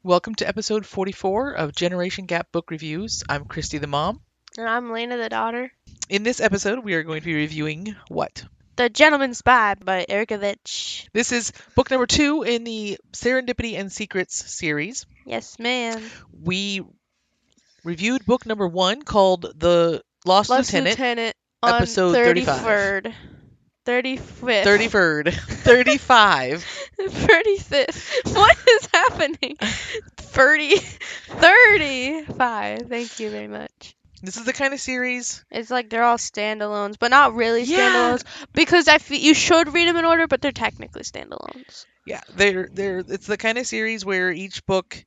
Welcome to episode 44 of Generation Gap Book Reviews. I'm Christy the mom. And I'm Lena the daughter. In this episode, we are going to be reviewing what? The Gentleman's Spy by Erica Vetsch. This is book number 2 in the Serendipity and Secrets series. Yes, ma'am. We reviewed book number 1 called The Lost Lieutenant, on episode 35. 35th. 35. 35th. What is happening? 35. Thank you very much. This is the kind of series. It's like they're all standalones, but not really Yeah. standalones because I feel you should read them in order, but they're technically standalones. Yeah, it's the kind of series where each book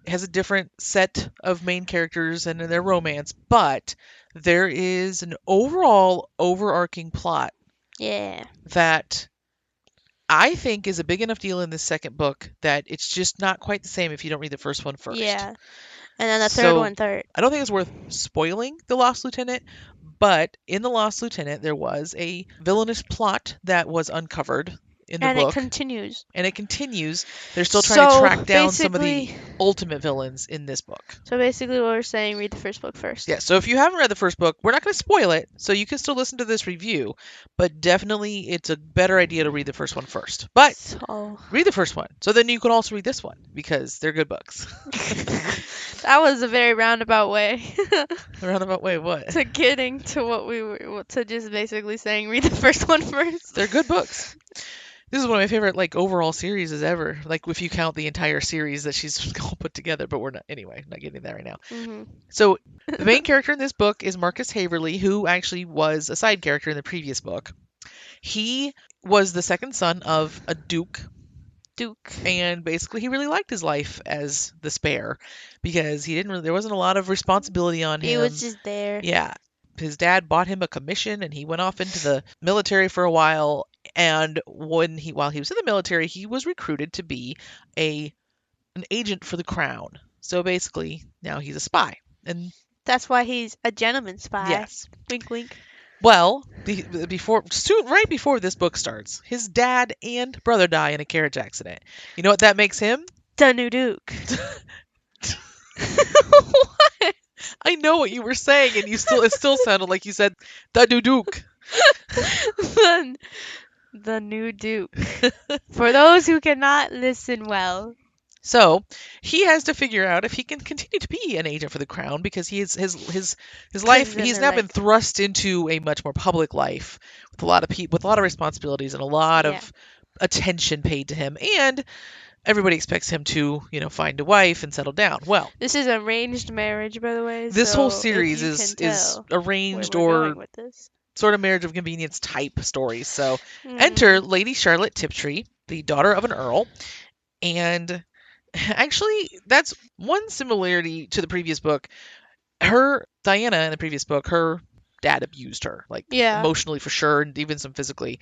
has a different set of main characters and their romance, but there is an overall overarching plot Yeah. that I think is a big enough deal in this second book that it's just not quite the same if you don't read the first one first. Yeah. And then the third So, one third. I don't think it's worth spoiling The Lost Lieutenant, but in The Lost Lieutenant there was a villainous plot that was uncovered in the And book. it continues. And it continues. They're still trying to track down some of the basically- ultimate villains in this book. So basically what we're saying, read the first book first. Yeah, so if you haven't read the first book, we're not going to spoil it, so you can still listen to this review, but definitely it's a better idea to read the first one first. But So read the first one, so then you can also read this one, because they're good books. that was a very roundabout way Roundabout way, what? to getting to what we were to just basically saying read the first one first. They're good books. This is one of my favorite, overall series ever. If you count the entire series that she's all put together, but we're not, anyway, not getting that right now. Mm-hmm. So, the main character in this book is Marcus Haverly, who actually was a side character in the previous book. He was the second son of a duke, and basically he really liked his life as the spare because there wasn't a lot of responsibility on him. He was just there. Yeah. His dad bought him a commission and he went off into the military for a while, and while he was in the military, he was recruited to be an agent for the crown. So basically, now he's a spy. And That's why he's a gentleman's spy. yes. Wink wink. Well, right before this book starts, his dad and brother die in a carriage accident. You know what that makes him? The new Duke. What? I know what you were saying, and it still sounded like you said the new Duke. The new Duke. For those who cannot listen well. So he has to figure out if he can continue to be an agent for the crown because his life, he's now been thrust into a much more public life with a lot of people, with a lot of responsibilities and a lot of attention paid to him, and everybody expects him to find a wife and settle down. Well, this is arranged marriage, by the way. This so whole series is arranged or sort of marriage of convenience type stories. So enter Lady Charlotte Tiptree, the daughter of an earl, and actually, that's one similarity to the previous book. Diana in the previous book, her dad abused her, emotionally for sure, and even some physically.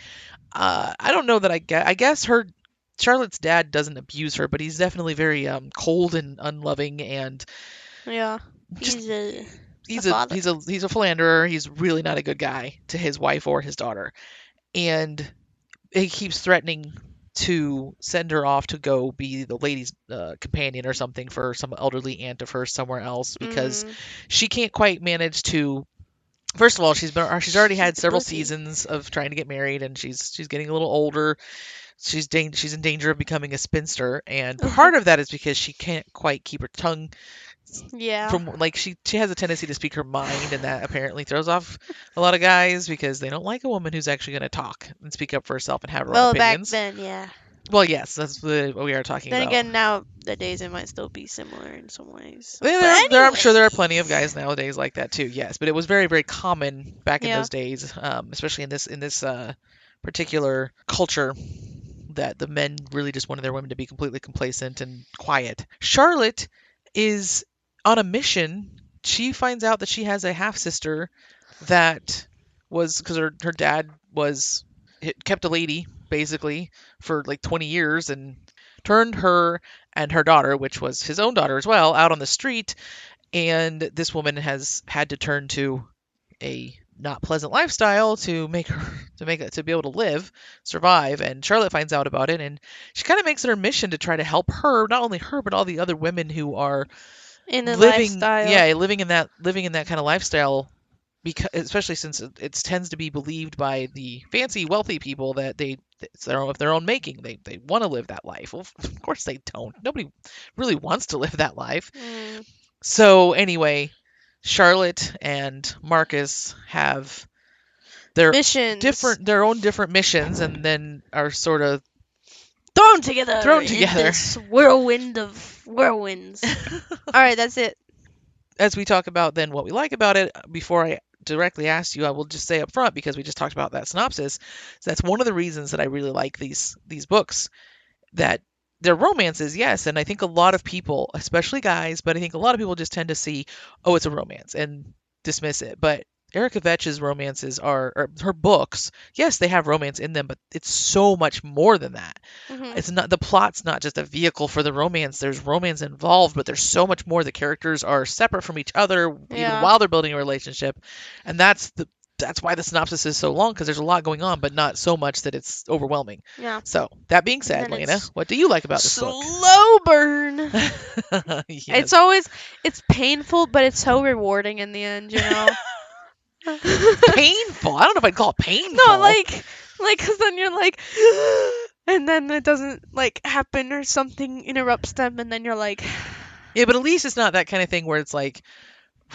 I don't know that I guess Charlotte's dad doesn't abuse her, but he's definitely very cold and unloving, and he's a philanderer. He's really not a good guy to his wife or his daughter, and he keeps threatening to send her off to go be the lady's companion or something for some elderly aunt of hers somewhere else because she can't quite manage to. First of all, she's already had several seasons of trying to get married, and she's getting a little older. She's in danger of becoming a spinster, and part of that is because she can't quite keep her tongue. From she has a tendency to speak her mind, and that apparently throws off a lot of guys because they don't like a woman who's actually going to talk and speak up for herself and have her own opinions. Back then, yeah. Well, yes, that's what we are talking about. Then again, nowadays it might still be similar in some ways. I'm sure there are plenty of guys nowadays like that too. Yes, but it was very, very common back in those days, especially in this particular culture, that the men really just wanted their women to be completely complacent and quiet. Charlotte is on a mission. She finds out that she has a half sister that was because her dad kept a lady basically for 20 years and turned her and her daughter, which was his own daughter as well, out on the street, and this woman has had to turn to a not pleasant lifestyle to be able to survive. And Charlotte finds out about it, and she kind of makes it her mission to try to help her, not only her but all the other women who are In the lifestyle. living in that kind of lifestyle, because especially since it tends to be believed by the fancy wealthy people that it's of their own making, they want to live that life. Well, of course they don't. Nobody really wants to live that life. Mm. So anyway, Charlotte and Marcus have their Missions. their own different missions, and then are sort of Thrown together. thrown In together. this whirlwind of whirlwinds. All right, that's it. As we talk about then what we like about it, before I directly ask you, I will just say up front, because we just talked about that synopsis, so that's one of the reasons that I really like these books, that they're romances, yes, and I think a lot of people, especially guys, but I think a lot of people just tend to see, oh, it's a romance, and dismiss it. But Erica Vetsch's romances or her books, yes, they have romance in them, but it's so much more than that. Mhm. It's not, the plot's not just a vehicle for the romance. There's romance involved, but there's so much more. The characters are separate from each other, even Yeah. while they're building a relationship, and that's why the synopsis is so long, because there's a lot going on, but not so much that it's overwhelming. Yeah. So that being said, And then Lena, it's what do you like about this Slow burn. book? It's always painful, but it's so rewarding in the end, you know. Painful. I don't know if I'd call it painful. No, like, cause then you're like, and then it doesn't like happen, or something interrupts them, and then you're like, yeah, but at least it's not that kind of thing where it's like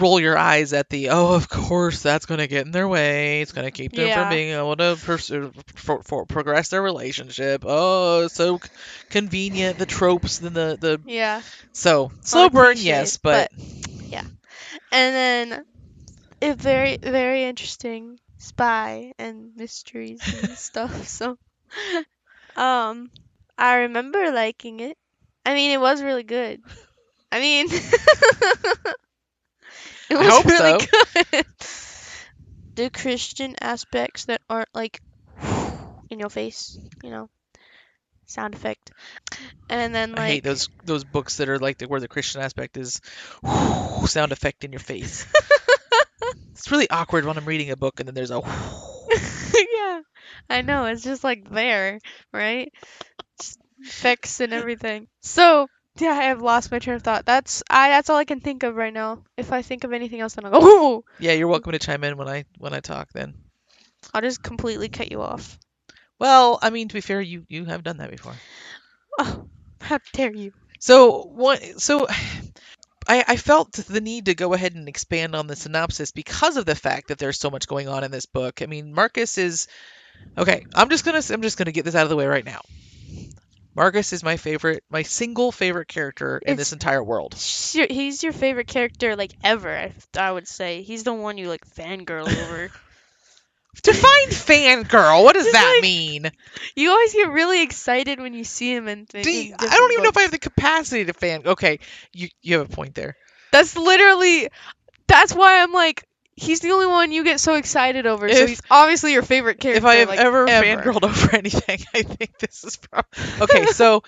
roll your eyes at the, oh, of course that's going to get in their way. It's going to keep them from Yeah. being able to progress their relationship. Oh, it's so convenient, the tropes and the yeah. so slow burn, cliches, yes, but yeah. And then a very, very interesting spy and mysteries and stuff. So, I remember liking it. I mean, it was really good. I mean, it was hope really so. good. The Christian aspects that aren't like in your face, you know, sound effect. And then I hate like those books that are like where the Christian aspect is sound effect in your face. It's really awkward when I'm reading a book and then there's a yeah, I know, it's just like there, right? Just effects and everything. So yeah, I have lost my train of thought. That's all I can think of right now. If I think of anything else, then I'll go. Oh! yeah, you're welcome to chime in when I talk then. I'll just completely cut you off. Well, I mean, to be fair, you have done that before. Oh, how dare you? So I felt the need to go ahead and expand on the synopsis because of the fact that there's so much going on in this book. I mean, Marcus is okay. I'm just gonna get this out of the way right now. Marcus is my single favorite character in this entire world. He's your favorite character, like, ever, I would say. He's the one you, like, fangirl over. Define fangirl. What does Just that like- mean? You always get really excited when you see him in I don't even know if I have the capacity to fan. Okay, you have a point there. That's why I'm like, he's the only one you get so excited over, so If- he's obviously your favorite character. If I have like, ever fangirled over anything, I think this is okay. So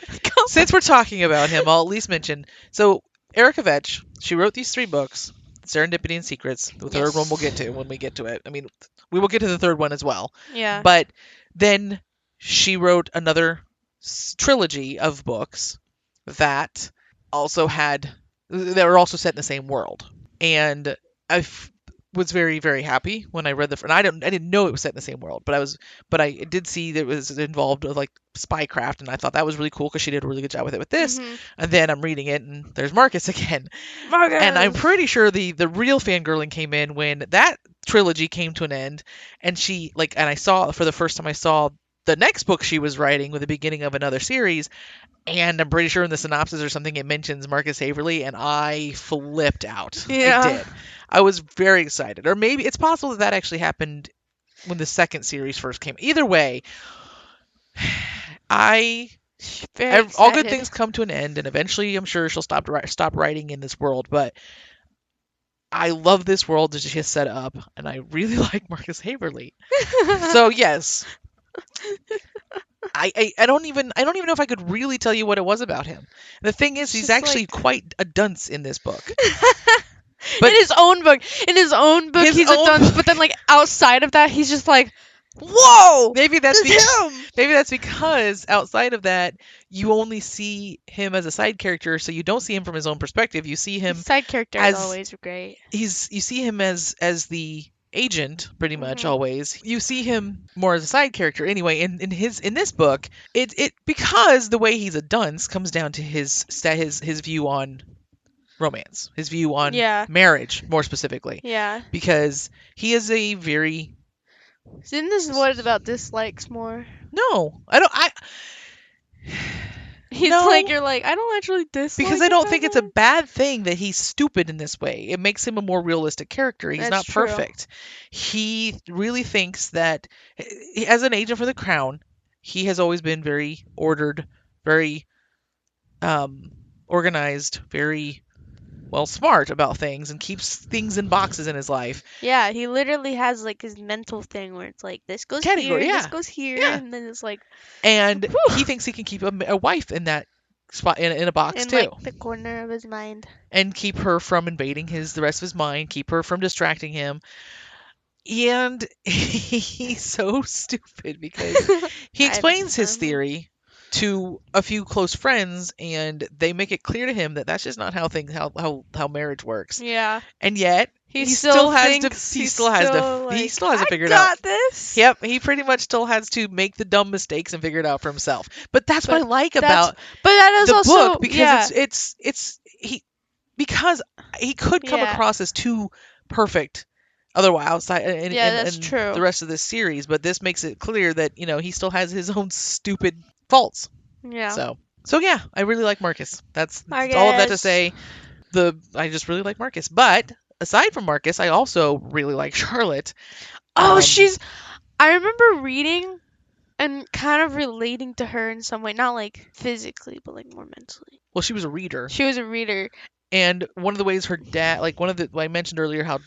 since we're talking about him, I'll at least mention. So Erica Vetsch, she wrote these 3 books, Serendipity and Secrets. The third one we'll get to when we get to it. I mean, we will get to the third one as well. Yeah. But then she wrote another trilogy of books that were also set in the same world. And I was very, very happy when I read and I didn't know it was set in the same world, but I did see that it was involved with like spycraft, and I thought that was really cool because she did a really good job with it with this. Mhm. And then I'm reading it, and there's Marcus again. Marcus! And I'm pretty sure the real fangirling came in when that trilogy came to an end, and and I saw for the first time I saw the next book she was writing with the beginning of another series, and I'm pretty sure in the synopsis or something it mentions Marcus Haverly, and I flipped out. Yeah. I did. I was very excited. Or maybe it's possible that actually happened when the second series first came. Either way, Very all good excited. things come to an end, and eventually I'm sure she'll stop writing in this world, but I love this world that she has set up, and I really like Marcus Haverly. So yes, I don't even know if I could really tell you what it was about him. The thing is, he's Just actually like- quite a dunce in this book. in his own book, he's a dunce, but then like outside of that, he's just like, whoa, maybe that's this is him. maybe that's because outside of that, you only see him as a side character, so you don't see him from his own perspective. You see him Side character is as always great. you see him as the agent pretty much Mhm. always. You see him more as a side character anyway. In this book, it because the way he's a dunce comes down to his view on romance, his view on Yeah. marriage more specifically, Yeah. because he is a very Isn't this what it's about dislikes more? no, I don't I He's no, like, you're like, I don't actually dislike because I it don't that think it's a much. bad thing that he's stupid in this way. It makes him a more realistic character. He's That's not true. perfect. He really thinks that as an agent for the crown, he has always been very ordered, very organized, very well smart about things and keeps things in boxes in his life. Yeah, he literally has like his mental thing where it's like this goes here, Category, this yeah. goes here, Yeah. and then it's like, And he whew, thinks he can keep a wife in that spot in a box in too. like the corner of his mind. And keep her from invading the rest of his mind, keep her from distracting him. And he's so stupid because he I have a explains his son. theory to a few close friends, and they make it clear to him that that's just not how things how marriage works. Yeah. And yet He he still still has to thinks he he's still has to still he like, still has to I figure it out. got this. Yep, he pretty much still has to make the dumb mistakes and figure it out for himself. But that's what I But like that's about but that is the also book, because yeah. it's he because he could come Yeah. across as too perfect otherwise outside Yeah, that's in true. the rest of this series, but this makes it clear that he still has his own stupid faults. Yeah. So yeah, I really like Marcus. That's I all of that to guess. say. I just really like Marcus. But aside from Marcus, I also really like Charlotte. Oh, Um, she's. I remember reading and kind of relating to her in some way, not like physically, but like more mentally. well, she was a reader, She was a reader. and one of the ways her dad, like one of the I mentioned earlier, how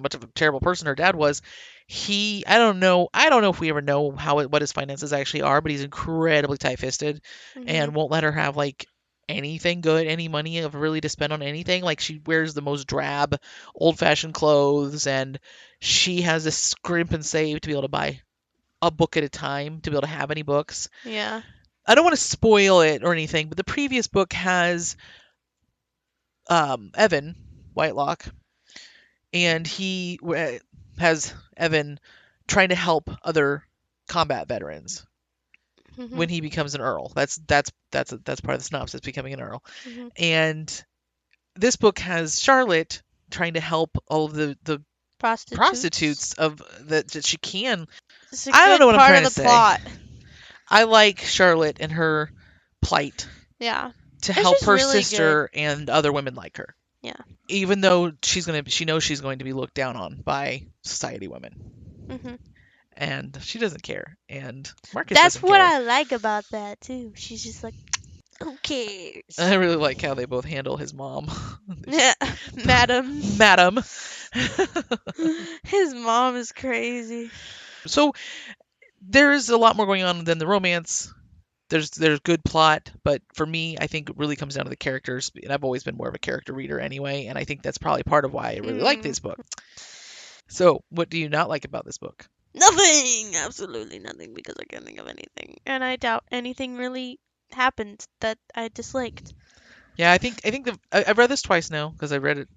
much of a terrible person her dad was. I don't know if we ever know what his finances actually are, but he's incredibly tight-fisted Mhm. and won't let her have like anything good, any money of really to spend on anything. Like she wears the most drab, old-fashioned clothes, and she has to scrimp and save to be able to buy a book at a time to be able to have any books. Yeah. I don't want to spoil it or anything, but the previous book has Evan Whitelock, and he has Evan trying to help other combat veterans when Mhm. he becomes an earl. That's part of the synopsis, becoming an earl. Mhm. And this book has Charlotte trying to help all of the prostitutes of that she can. It's a I don't good know what I'm part trying of to the say. plot. I like Charlotte and her plight Yeah. to It's help just her really sister and other women like her. Yeah. Even though she knows she's going to be looked down on by society women, Mhm. and she doesn't care, and Marcus That's doesn't what care. I like about that too. She's just like, who cares? I really like how they both handle his mom. Yeah, madam. Madam. His mom is crazy. So there's a lot more going on than the romance. There's good plot, but for me, I think it really comes down to the characters, and I've always been more of a character reader anyway, and I think that's probably part of why I really like this book. So, what do you not like about this book? Nothing. Absolutely nothing, because I can't think of anything, and I doubt anything really happened that I disliked. Yeah, I think I've read this twice now because I read it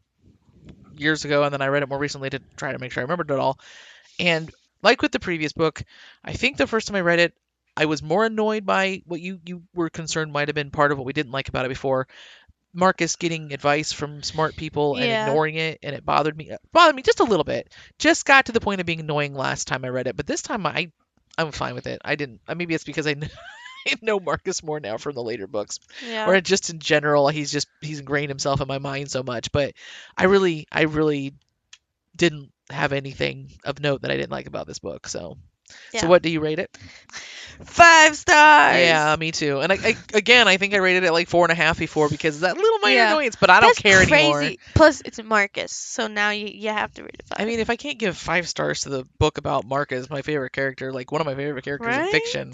years ago, and then I read it more recently to try to make sure I remembered it all. And like with the previous book, I think the first time I read it, I was more annoyed by what you were concerned might have been part of what we didn't like about it before. Marcus getting advice from smart people and Yeah. ignoring it, and it bothered me. It bothered me just a little bit. Just got to the point of being annoying last time I read it, but this time I'm fine with it. I didn't. Maybe it's because I I know Marcus more now from the later books, Yeah. or just in general, he's ingrained himself in my mind so much. But I really didn't have anything of note that I didn't like about this book. So Yeah. what do you rate it? 5 stars. Yeah, me too. And I think I rated it like 4.5 before because of that little minor Yeah. annoyance, but I don't That's care crazy. anymore. Plus, it's Marcus, so now you have to rate it 5. I mean, if I can't give 5 stars to the book about Marcus, my favorite character, like one of my favorite characters in right? fiction,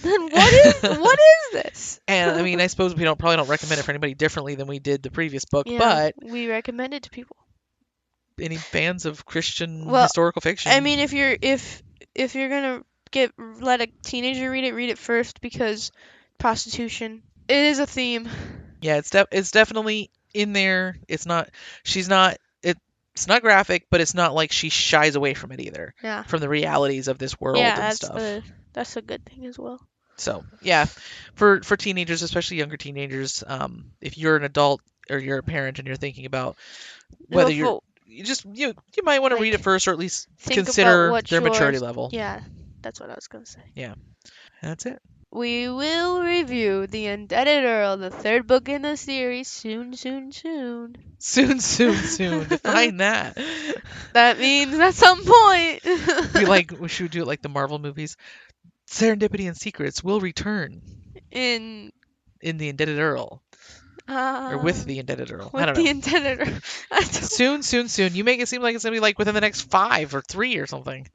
Then what is this? and I mean, I suppose we probably don't recommend it for anybody differently than we did the previous book, Yeah, but we recommend it to people. any fans of Christian Well, historical I fiction. mean, if you're gonna let a teenager read it first because prostitution. It is a theme. Yeah, it's definitely in there. She's not it's not graphic, but it's not like she shies away from it either, Yeah. from the realities of this world Yeah, and stuff. that's a good thing as well. So yeah, for teenagers, especially younger teenagers, if you're an adult or you're a parent and you're thinking about whether Hopeful, you might want to read it like first or at least think about consider what their maturity yours. level. Yeah, that's what I was gonna say. Yeah, that's it. We will review The Indebted Earl, the third book in the series, soon, soon, soon. Soon, soon, soon. Define that. That means at some point. We should do it like the Marvel movies. Serendipity and Secrets will return in in The Indebted Earl. Or with um The Indebted Earl. I with don't the know. Indebted Earl. I don't, Soon, soon, soon. You make it seem like it's going to be like within the next 5 or 3 or something.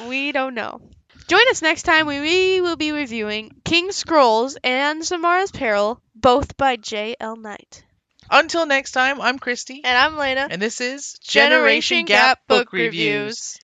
we don't know. Join us next time when we will be reviewing King Scrolls and Samara's Peril, both by J.L. Knight. Until next time, I'm Christy. And I'm Lena. And this is Generation Gap Book Reviews. Reviews.